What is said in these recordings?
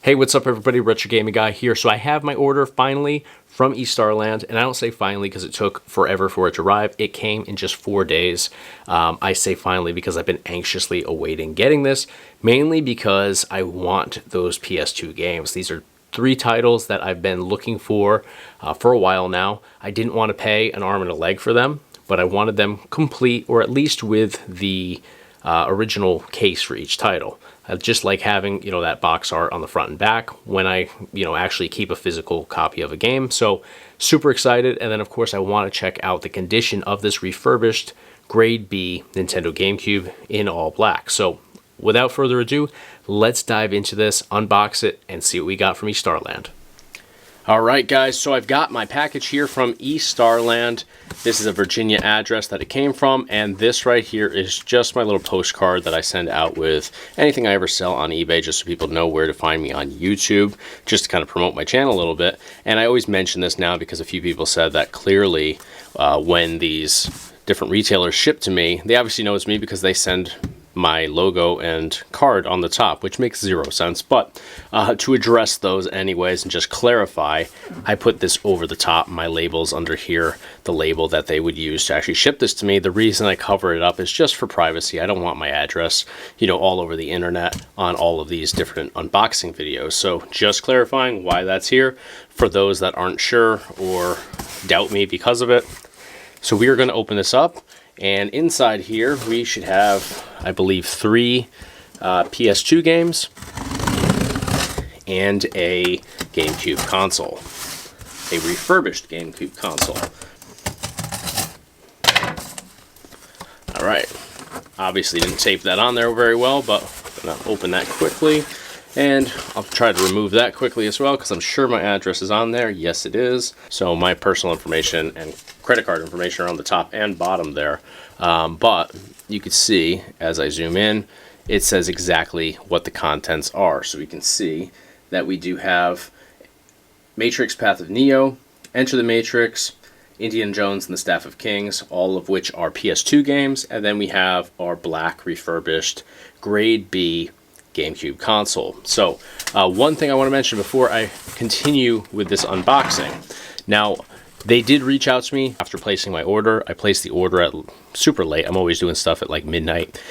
Hey, what's up everybody, Retro Gaming Guy here. So I have my order finally from EStarland, and I don't say finally because it took forever for it to arrive. It came in just 4 days. I say finally because I've been anxiously awaiting getting this, mainly because I want those PS2 games. These are 3 titles that I've been looking for a while now. I didn't want to pay an arm and a leg for them, but I wanted them complete, or at least with the original case for each title. I just like having, that box art on the front and back when I, actually keep a physical copy of a game. So super excited. And then of course I want to check out the condition of this refurbished grade B Nintendo Gamecube in all black. So without further ado, let's dive into this, unbox it, and see what we got from EStarland. Alright guys, so I've got my package here from EStarland. This is a Virginia address that it came from, and this right here is just my little postcard that I send out with anything I ever sell on eBay, just so people know where to find me on YouTube, just to kind of promote my channel a little bit. And I always mention this now because a few people said that clearly when these different retailers ship to me, they obviously know it's me because they send my logo and card on the top, which makes 0 sense, but to address those anyways and just clarify, I put this over the top, my labels under here, the label that they would use to actually ship this to me. The reason I cover it up is just for privacy. I don't want my address, all over the internet on all of these different unboxing videos. So just clarifying why that's here for those that aren't sure or doubt me because of it. So we are going to open this up. And inside here, we should have, I believe, 3 PS2 games and a GameCube console, a refurbished GameCube console. All right, obviously didn't tape that on there very well, but I'm gonna open that quickly. And I'll try to remove that quickly as well, because I'm sure my address is on there. Yes, it is. So my personal information and credit card information are on the top and bottom there. But you can see, as I zoom in, it says exactly what the contents are. So we can see that we do have Matrix Path of Neo, Enter the Matrix, Indiana Jones and the Staff of Kings, all of which are PS2 games. And then we have our black refurbished grade B GameCube console. So one thing I want to mention before I continue with this unboxing. Now, they did reach out to me after placing my order. I placed the order at super late. I'm always doing stuff at like midnight.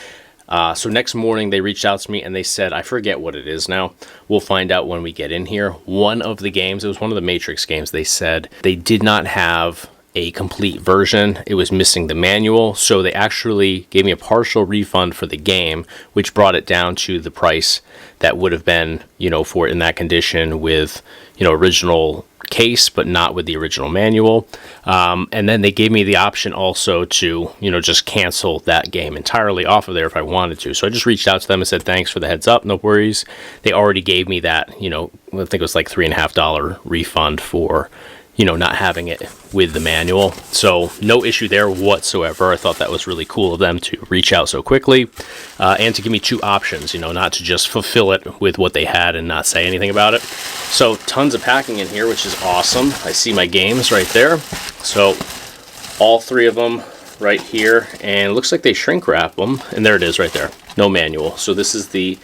So next morning they reached out to me and they said, I forget what it is now. We'll find out when we get in here. One of the games, it was one of the Matrix games, they said they did not have a complete version. It was missing the manual, so they actually gave me a partial refund for the game, which brought it down to the price that would have been, for it in that condition with, original case, but not with the original manual. And then they gave me the option also to, just cancel that game entirely off of there if I wanted to. So I just reached out to them and said, thanks for the heads up, no worries. They already gave me that, I think it was like $3.50 refund for, not having it with the manual. So no issue there whatsoever. I thought that was really cool of them to reach out so quickly and to give me 2 options, not to just fulfill it with what they had and not say anything about it. So tons of packing in here, which is awesome. I see my games right there. So all 3 of them right here, and it looks like they shrink wrap them, and there it is right there. No manual. So this is the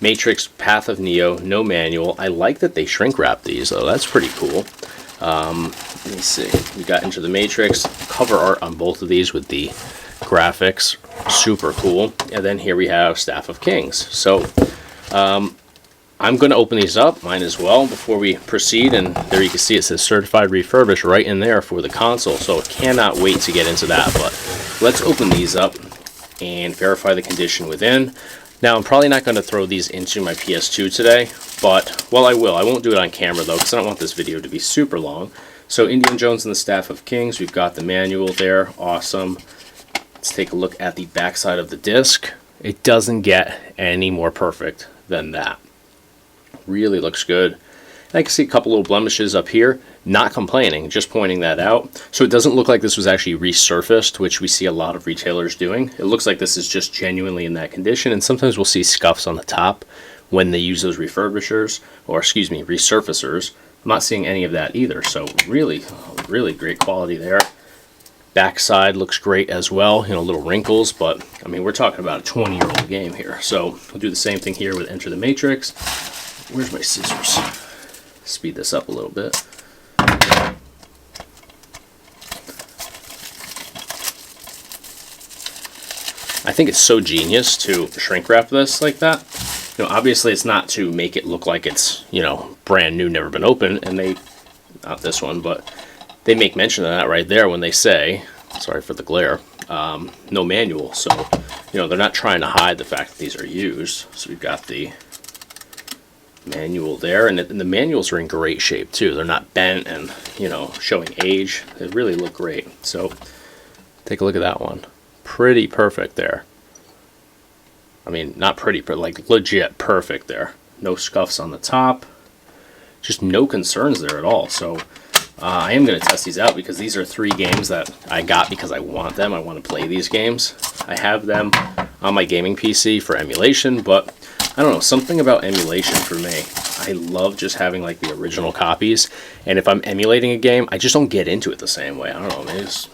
Matrix Path of Neo, no manual. I like that they shrink wrap these though. That's pretty cool. Let me see, we got Into the Matrix, cover art on both of these with the graphics, super cool. And then here we have Staff of Kings. So I'm going to open these up, mine as well, before we proceed. And there you can see it says Certified Refurbished right in there for the console. So I cannot wait to get into that. But let's open these up and verify the condition within. Now, I'm probably not going to throw these into my PS2 today, but, well, I will. I won't do it on camera, though, because I don't want this video to be super long. So, Indiana Jones and the Staff of Kings, we've got the manual there. Awesome. Let's take a look at the backside of the disc. It doesn't get any more perfect than that. Really looks good. And I can see a couple little blemishes up here. Not complaining, just pointing that out. So it doesn't look like this was actually resurfaced, which we see a lot of retailers doing. It looks like this is just genuinely in that condition, and sometimes we'll see scuffs on the top when they use those resurfacers. I'm not seeing any of that either, so really, really great quality there. Backside looks great as well, little wrinkles, but I mean, we're talking about a 20-year-old game here. So we'll do the same thing here with Enter the Matrix. Where's my scissors? Speed this up a little bit. I think it's so genius to shrink wrap this like that. You know, obviously it's not to make it look like it's, you know, brand new, never been opened, and they, not this one, but they make mention of that right there when they say, sorry for the glare, no manual. So, you know, they're not trying to hide the fact that these are used. So we've got the manual there, and the manuals are in great shape too. They're not bent and, you know, showing age. They really look great. So take a look at that one. Pretty perfect there. I mean, not pretty, but like legit perfect there. No scuffs on the top. Just no concerns there at all. So I am going to test these out because these are 3 games that I got because I want them. I want to play these games. I have them on my gaming PC for emulation, but I don't know, something about emulation for me. I love just having like the original copies, and if I'm emulating a game, I just don't get into it the same way. I don't know, maybe it's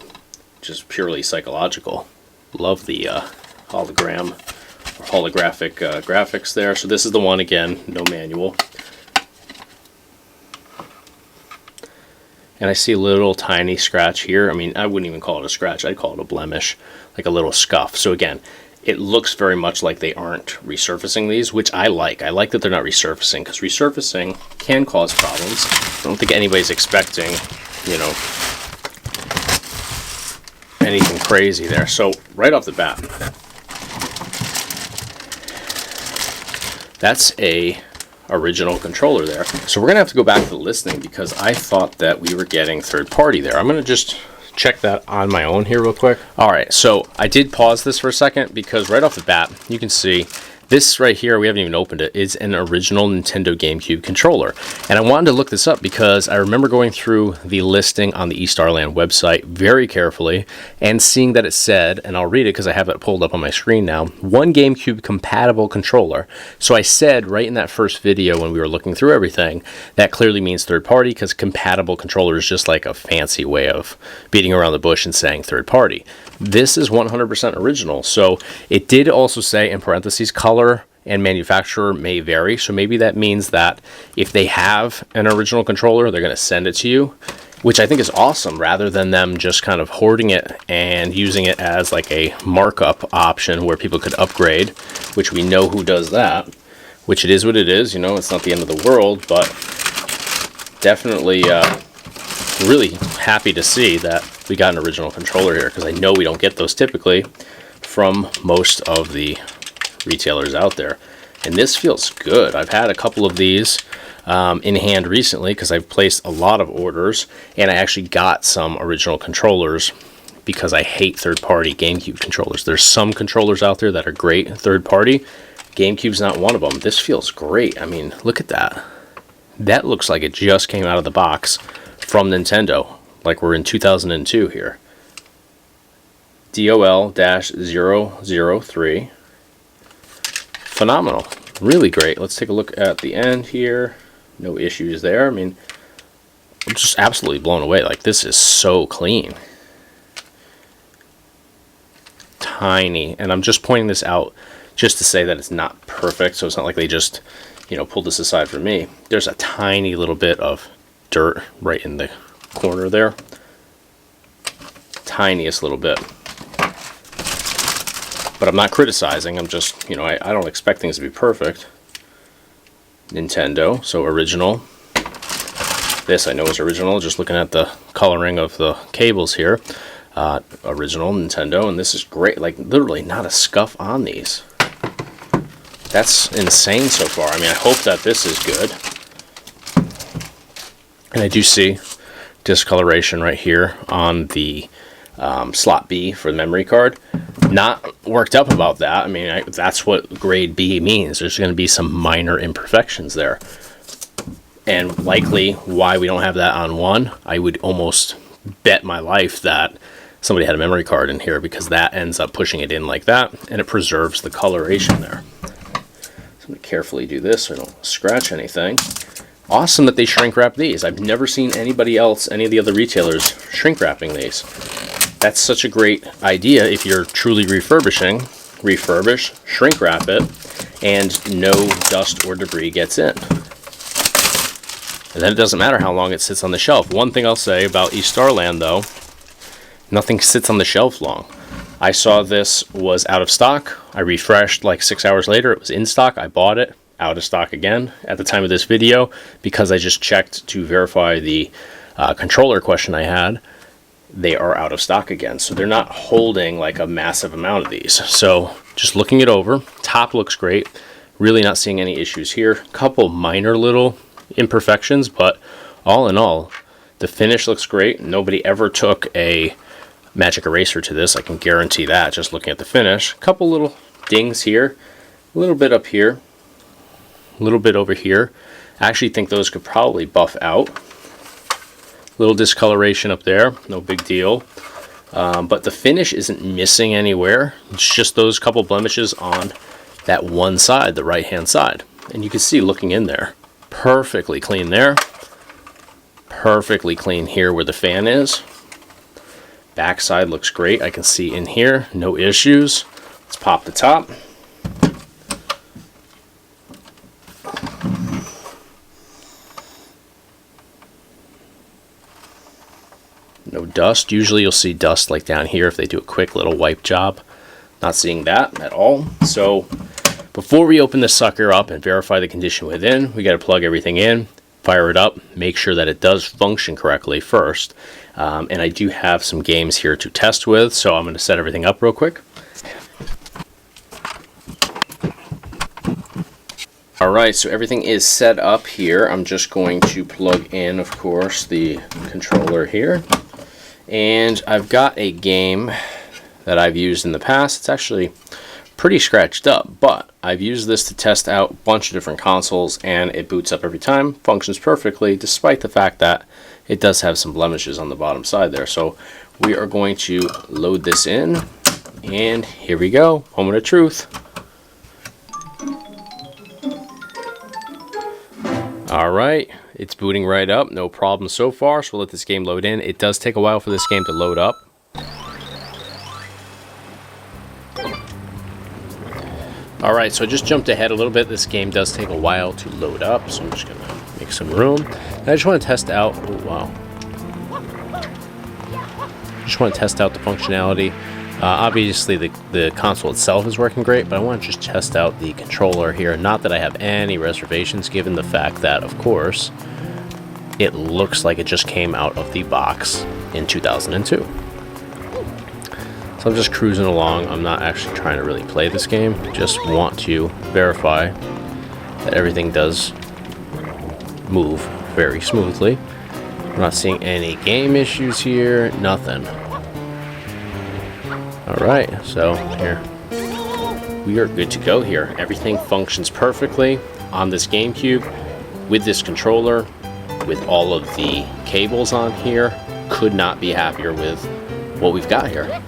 just purely psychological. Love the hologram or holographic graphics there. So this is the one again, no manual. And I see a little tiny scratch here. I mean, I wouldn't even call it a scratch. I'd call it a blemish, like a little scuff. So again, it looks very much like they aren't resurfacing these, which I like. I like that they're not resurfacing, because resurfacing can cause problems. I don't think anybody's expecting, you know, anything crazy there. So right off the bat, that's a original controller there. So we're gonna have to go back to the listing because I thought that we were getting third party there. I'm gonna just check that on my own here real quick. All right, so I did pause this for a second because right off the bat, you can see this right here, we haven't even opened it, is an original Nintendo Gamecube controller. And I wanted to look this up because I remember going through the listing on the EStarland website very carefully and seeing that it said, and I'll read it because I have it pulled up on my screen now, 1 Gamecube compatible controller. So I said right in that first video when we were looking through everything, that clearly means third party, because compatible controller is just like a fancy way of beating around the bush and saying third party. This is 100% original. So it did also say in parentheses, color and manufacturer may vary. So maybe that means that if they have an original controller, they're going to send it to you, which I think is awesome, rather than them just kind of hoarding it and using it as like a markup option where people could upgrade, which we know who does that, which it is what it is. You know, it's not the end of the world, but definitely really happy to see that we got an original controller here, because I know we don't get those typically from most of the retailers out there. And this feels good. I've had a couple of these in hand recently because I've placed a lot of orders, and I actually got some original controllers because I hate third-party GameCube controllers. There's some controllers out there that are great third-party. GameCube's not one of them. This feels great. I mean, look at that. That looks like it just came out of the box from Nintendo, like we're in 2002 here. DOL-003. Phenomenal. Really great. Let's take a look at the end here. No issues there. I mean, I'm just absolutely blown away. Like, this is so clean. Tiny. And I'm just pointing this out just to say that it's not perfect, so it's not like they just, you know, pulled this aside for me. There's a tiny little bit of dirt right in the corner there. Tiniest little bit. But I'm not criticizing. I'm just, you know, I don't expect things to be perfect. Nintendo, so original. This I know is original, just looking at the coloring of the cables here. Original Nintendo, and this is great. Like, literally not a scuff on these. That's insane so far. I mean, I hope that this is good. And I do see discoloration right here on the slot B for the memory card. Not worked up about that. I mean, that's what grade B means. There's going to be some minor imperfections there. And likely why we don't have that on 1, I would almost bet my life that somebody had a memory card in here, because that ends up pushing it in like that, and it preserves the coloration there. So I'm going to carefully do this so I don't scratch anything. Awesome that they shrink wrap these. I've never seen anybody else, any of the other retailers, shrink wrapping these. That's such a great idea if you're truly refurbishing. Refurbish, shrink wrap it, and no dust or debris gets in. And then it doesn't matter how long it sits on the shelf. One thing I'll say about EStarland though, nothing sits on the shelf long. I saw this was out of stock. I refreshed like 6 hours later. It was in stock. I bought it. Out of stock again at the time of this video because I just checked to verify the controller question I had. They are out of stock again. So they're not holding like a massive amount of these. So just looking it over. Top looks great. Really not seeing any issues here. Couple minor little imperfections, but all in all, the finish looks great. Nobody ever took a magic eraser to this. I can guarantee that just looking at the finish. Couple little dings here, a little bit up here, a little bit over here. I actually think those could probably buff out. Little discoloration up there, no big deal. But the finish isn't missing anywhere. It's just those couple blemishes on that one side, the right hand side. And you can see looking in there, perfectly clean there. Perfectly clean here where the fan is. Backside looks great. I can see in here, no issues. Let's pop the top. No dust. Usually you'll see dust like down here if they do a quick little wipe job. Not seeing that at all. So before we open this sucker up and verify the condition within, we got to plug everything in, fire it up, make sure that it does function correctly first. And I do have some games here to test with, so I'm going to set everything up real quick. Alright, so everything is set up here. I'm just going to plug in, of course, the controller here. And I've got a game that I've used in the past. It's actually pretty scratched up, but I've used this to test out a bunch of different consoles, and it boots up every time, functions perfectly, despite the fact that it does have some blemishes on the bottom side there. So we are going to load this in, and here we go, moment of truth. Alright, it's booting right up, no problem so far, so we'll let this game load in. It does take a while for this game to load up. Alright, so I just jumped ahead a little bit. This game does take a while to load up, so I'm just going to make some room. And I just want to test out, oh wow. Just want to test out the functionality. Obviously the console itself is working great, but I want to just test out the controller here. Not that I have any reservations, given the fact that, of course, it looks like it just came out of the box in 2002. So I'm just cruising along. I'm not actually trying to really play this game. Just want to verify that everything does move very smoothly. I'm not seeing any game issues here, nothing. Alright, so here we are good to go here. Everything functions perfectly on this GameCube with this controller, with all of the cables on here. Could not be happier with what we've got here.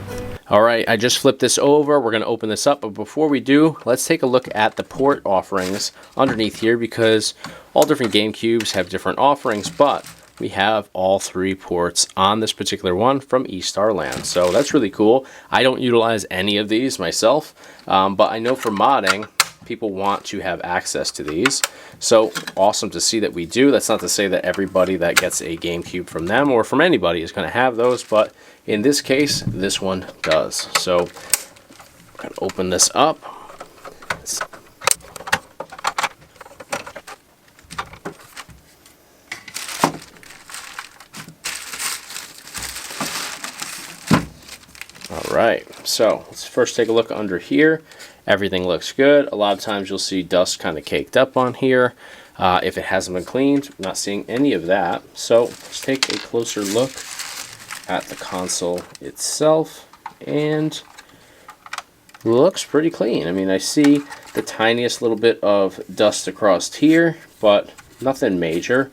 Alright, I just flipped this over. We're going to open this up, but before we do, let's take a look at the port offerings underneath here, because all different GameCubes have different offerings, but we have all 3 ports on this particular one from EStarland. So that's really cool. I don't utilize any of these myself, but I know for modding, people want to have access to these. So awesome to see that we do. That's not to say that everybody that gets a GameCube from them or from anybody is going to have those, but in this case, this one does. So I'm going to open this up. Alright, so let's first take a look under here. Everything looks good. A lot of times you'll see dust kind of caked up on here. If it hasn't been cleaned, I'm not seeing any of that. So let's take a closer look at the console itself, and looks pretty clean. I mean, I see the tiniest little bit of dust across here, but nothing major.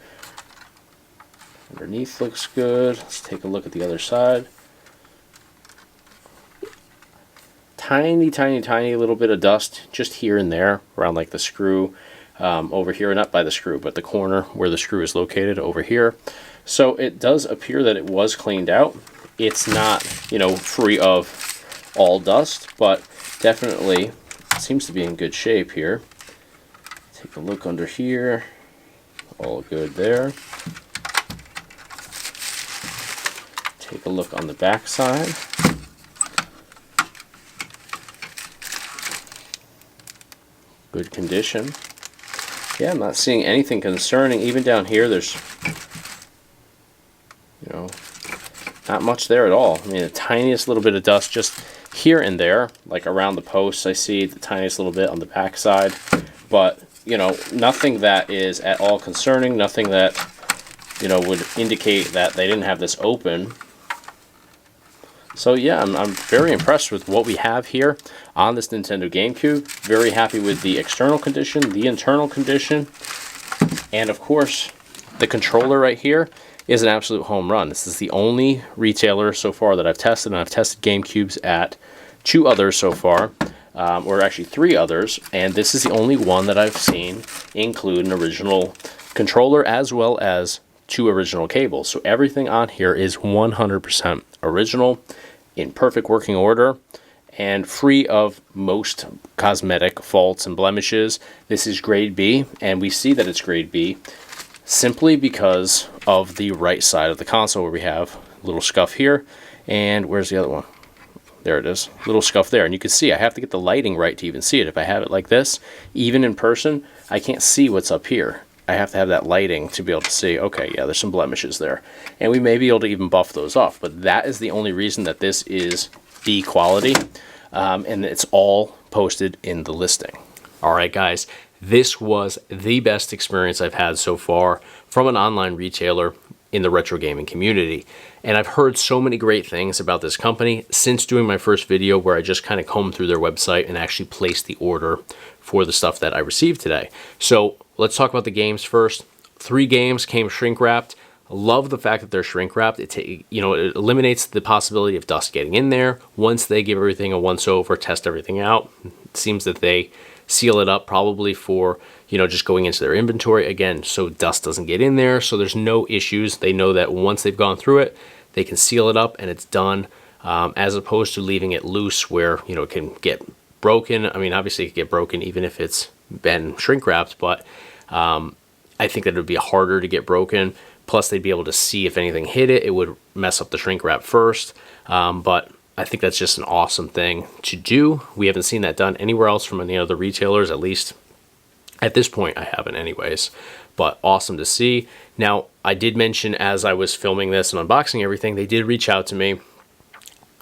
Underneath looks good. Let's take a look at the other side. Tiny, tiny, tiny little bit of dust just here and there around like the screw over here, not by the screw, but the corner where the screw is located over here. So it does appear that it was cleaned out. It's not, you know, free of all dust, but definitely seems to be in good shape here. Take a look under here. all good there. Take a look on the back side. Good condition. Yeah, I'm not seeing anything concerning. Even down here, there's, you know, not much there at all. I mean, the tiniest little bit of dust just here and there, like around the posts. I see the tiniest little bit on the back side, but you know, nothing that is at all concerning. Nothing that, you know, would indicate that they didn't have this open. So yeah, I'm very impressed with what we have here on this Nintendo GameCube. Very happy with the external condition, the internal condition, and of course, the controller right here is an absolute home run. This is the only retailer so far that I've tested, and I've tested GameCubes at 2 others so far, or actually 3 others, and this is the only one that I've seen include an original controller as well as 2 original cables. So everything on here is 100% original, in perfect working order, and free of most cosmetic faults and blemishes. This is grade B, and we see that it's grade B simply because of the right side of the console, where we have a little scuff here, and where's the other one? There it is, little scuff there. And you can see I have to get the lighting right to even see it. If I have it like this, even in person, I can't see what's up here. I have to have that lighting to be able to see, okay, yeah, there's some blemishes there. And we may be able to even buff those off, but that is the only reason that this is B quality, and it's all posted in the listing. All right, guys, this was the best experience I've had so far from an online retailer in the retro gaming community. And I've heard so many great things about this company since doing my first video, where I just kind of combed through their website and actually placed the order for the stuff that I received today. So let's talk about the games first. 3 games came shrink wrapped. I love the fact that they're shrink wrapped. It eliminates the possibility of dust getting in there. Once they give everything a once over, test everything out, it seems that they seal it up probably for, you know, just going into their inventory again, so dust doesn't get in there. So there's no issues. They know that once they've gone through it, they can seal it up and it's done, as opposed to leaving it loose where, you know, it can get broken. I mean, obviously it can get broken even if it's been shrink wrapped, but I think that it would be harder to get broken. Plus, they'd be able to see if anything hit it. It would mess up the shrink wrap first. But I think that's just an awesome thing to do. We haven't seen that done anywhere else from any other retailers, at least at this point I haven't anyways. But awesome to see. Now, I did mention as I was filming this and unboxing everything, they did reach out to me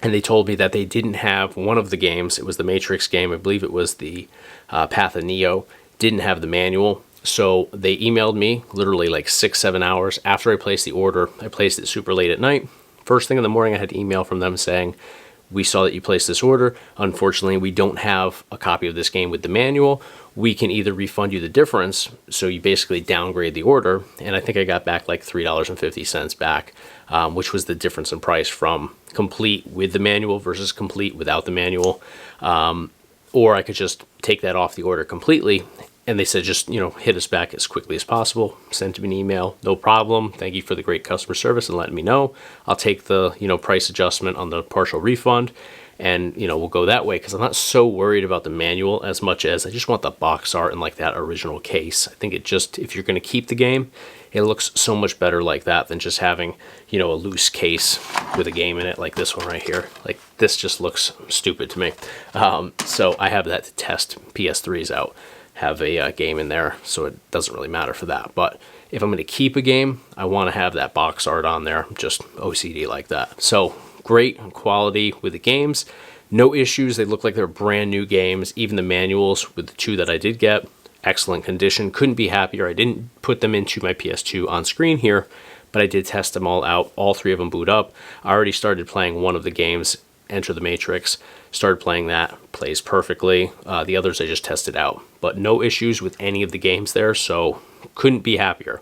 and they told me that they didn't have one of the games. It was the Matrix game. I believe it was the Path of Neo. Didn't have the manual. So they emailed me literally like 6-7 hours after I placed the order. I placed it super late at night. First thing in the morning, I had an email from them saying, we saw that you placed this order. Unfortunately, we don't have a copy of this game with the manual. We can either refund you the difference, so you basically downgrade the order, and I think I got back like $3.50 back, which was the difference in price from complete with the manual versus complete without the manual. Or I could just take that off the order completely. And they said, just, you know, hit us back as quickly as possible. Sent me an email, no problem. Thank you for the great customer service and letting me know. I'll take the, you know, price adjustment on the partial refund, and, you know, we'll go that way, because I'm not so worried about the manual as much as I just want the box art and like that original case. I think it just, if you're going to keep the game, it looks so much better like that than just having, you know, a loose case with a game in it like this one right here. Like, this just looks stupid to me. So I have that to test PS3s out. Have a game in there, so it doesn't really matter for that. But if I'm going to keep a game, I want to have that box art on there, just OCD like that. So great quality with the games, no issues. They look like they're brand new games. Even the manuals with the 2 that I did get, excellent condition. Couldn't be happier. I didn't put them into my PS2 on screen here, but I did test them all out. All 3 of them boot up. I already started playing one of the games, Enter the Matrix. Started playing that, plays perfectly. The others I just tested out, but no issues with any of the games there, so couldn't be happier.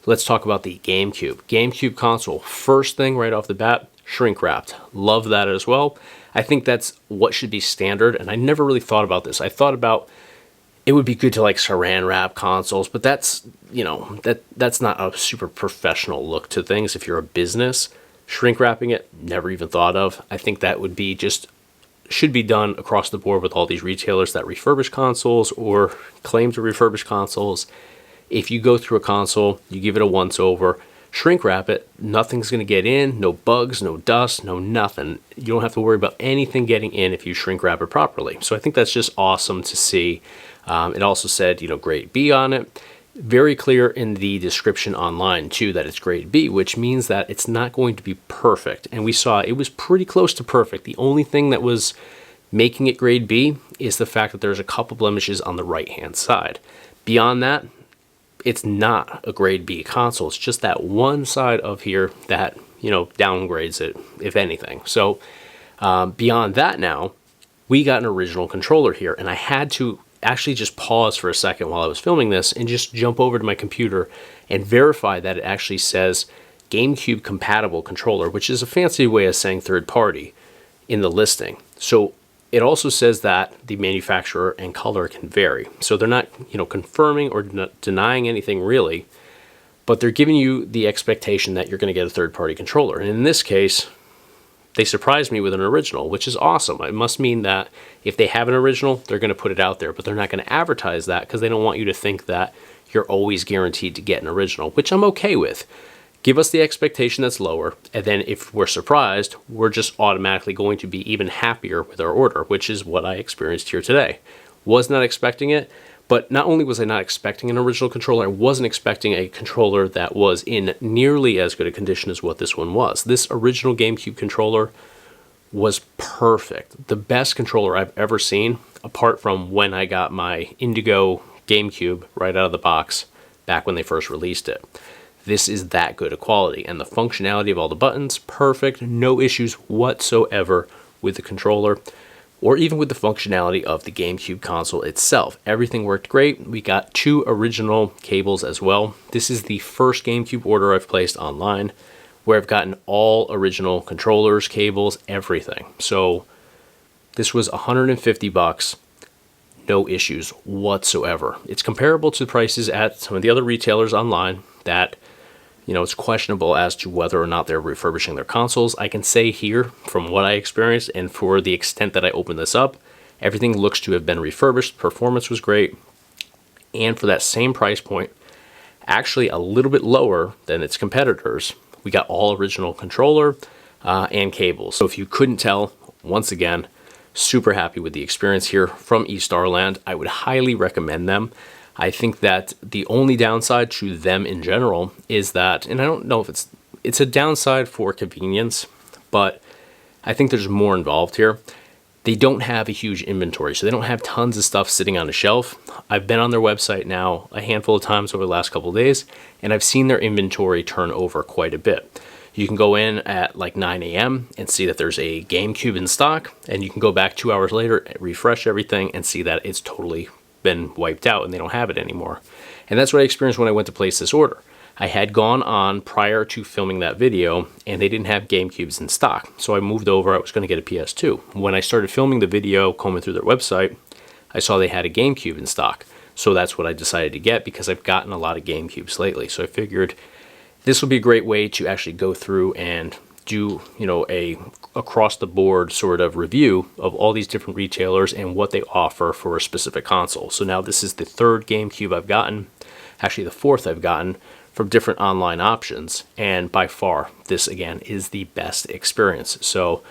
Let's talk about the GameCube. GameCube console, first thing right off the bat, shrink wrapped. Love that as well. I think that's what should be standard, and I never really thought about this. I thought about it would be good to like saran wrap consoles, but that's, you know, that's not a super professional look to things. If you're a business, shrink wrapping it, never even thought of. I think that would be just, should be done across the board with all these retailers that refurbish consoles or claim to refurbish consoles. if you go through a console, you give it a once over, shrink wrap it, nothing's going to get in, no bugs, no dust, no nothing. You don't have to worry about anything getting in if you shrink wrap it properly. So I think that's just awesome to see. It also said, grade B on it. Very clear in the description online too that it's grade B, which means that it's not going to be perfect. And we saw it was pretty close to perfect. The only thing that was making it grade B is the fact that there's a couple blemishes on the right hand side. Beyond that, it's not a grade B console. It's just that one side of here that, downgrades it, if anything. So beyond that now, we got an original controller here, and I had to actually just pause for a second while I was filming this and just jump over to my computer and verify that it actually says GameCube compatible controller, which is a fancy way of saying third party in the listing. So it also says that the manufacturer and color can vary. So they're not, confirming or denying anything really, but they're giving you the expectation that you're going to get a third party controller. And in this case, they surprised me with an original, which is awesome. It must mean that if they have an original, they're going to put it out there, but they're not going to advertise that because they don't want you to think that you're always guaranteed to get an original, which I'm okay with. Give us the expectation that's lower, and then if we're surprised, we're just automatically going to be even happier with our order, which is what I experienced here today. Was not expecting it, but not only was I not expecting an original controller, I wasn't expecting a controller that was in nearly as good a condition as what this one was. This original GameCube controller was perfect. The best controller I've ever seen, apart from when I got my Indigo GameCube right out of the box back when they first released it. This is that good a quality, and the functionality of all the buttons, perfect, no issues whatsoever with the controller, or even with the functionality of the GameCube console itself. Everything worked great. We got 2 original cables as well. This is the first GameCube order I've placed online where I've gotten all original controllers, cables, everything. So this was $150, no issues whatsoever. It's comparable to prices at some of the other retailers online that, it's questionable as to whether or not they're refurbishing their consoles. I can say here, from what I experienced and for the extent that I opened this up, everything looks to have been refurbished. Performance was great. And for that same price point, actually a little bit lower than its competitors, we got all original controller and cables. So if you couldn't tell, once again, super happy with the experience here from EStarland. I would highly recommend them. I think that the only downside to them in general is that, and I don't know if it's a downside for convenience, but I think there's more involved here. They don't have a huge inventory, so they don't have tons of stuff sitting on a shelf. I've been on their website now a handful of times over the last couple of days, and I've seen their inventory turn over quite a bit. You can go in at like 9 a.m. and see that there's a GameCube in stock, and you can go back 2 hours later, refresh everything, and see that it's totally been wiped out and they don't have it anymore. And that's what I experienced when I went to place this order. I had gone on prior to filming that video and they didn't have GameCubes in stock. So I moved over, I was going to get a PS2. When I started filming the video, combing through their website, I saw they had a GameCube in stock. So that's what I decided to get because I've gotten a lot of GameCubes lately. So I figured this would be a great way to actually go through and do, a across the board sort of review of all these different retailers and what they offer for a specific console. So now this is the 3rd GameCube I've gotten, actually the 4th I've gotten from different online options, and by far this again is the best experience. So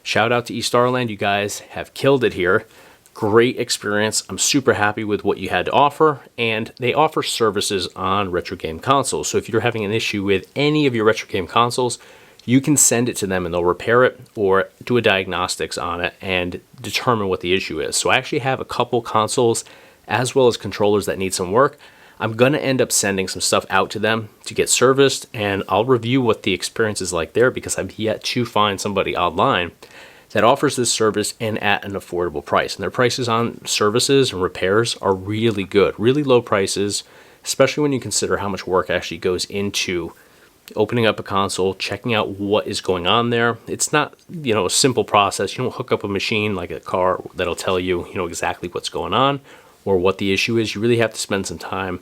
shout out to EStarland, you guys have killed it here. Great experience. I'm super happy with what you had to offer, and they offer services on retro game consoles. So if you're having an issue with any of your retro game consoles, you can send it to them and they'll repair it or do a diagnostics on it and determine what the issue is. So I actually have a couple consoles as well as controllers that need some work. I'm going to end up sending some stuff out to them to get serviced, and I'll review what the experience is like there because I've yet to find somebody online that offers this service and at an affordable price. And their prices on services and repairs are really good, really low prices, especially when you consider how much work actually goes into opening up a console, checking out what is going on there. It's not, a simple process. You don't hook up a machine like a car that'll tell you, exactly what's going on or what the issue is. You really have to spend some time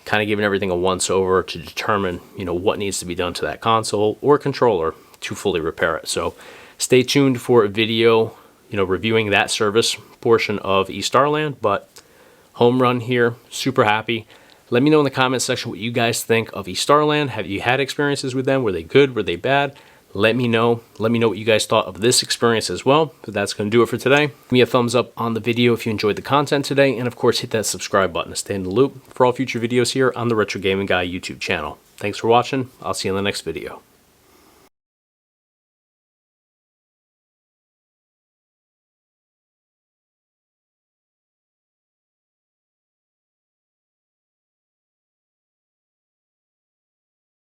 kind of giving everything a once over to determine, what needs to be done to that console or controller to fully repair it. So stay tuned for a video, reviewing that service portion of EStarland, but home run here, super happy. Let me know in the comment section what you guys think of EStarland. Have you had experiences with them? Were they good? Were they bad? Let me know. Let me know what you guys thought of this experience as well. But that's going to do it for today. Give me a thumbs up on the video if you enjoyed the content today. And of course, hit that subscribe button to stay in the loop for all future videos here on the Retro Gaming Guy YouTube channel. Thanks for watching. I'll see you in the next video.